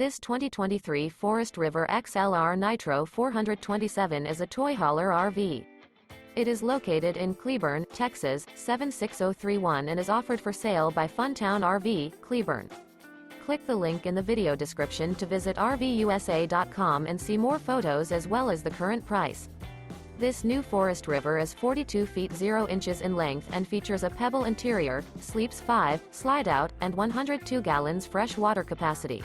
This 2023 Forest River XLR Nitro 427 is a toy hauler RV. It is located in Cleburne, Texas, 76031 and is offered for sale by Funtown RV, Cleburne. Click the link in the video description to visit RVUSA.com and see more photos as well as the current price. This new Forest River is 42 feet 0 inches in length and features a PEBBLE interior, sleeps 5, Slideout, and 102 gallons fresh water capacity.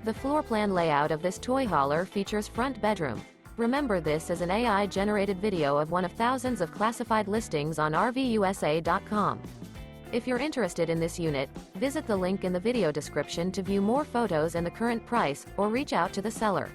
The floor plan layout of this toy hauler features front bedroom. Remember, this is an AI-generated video of one of thousands of classified listings on RVUSA.com. If you're interested in this unit, visit the link in the video description to view more photos and the current price, or reach out to the seller.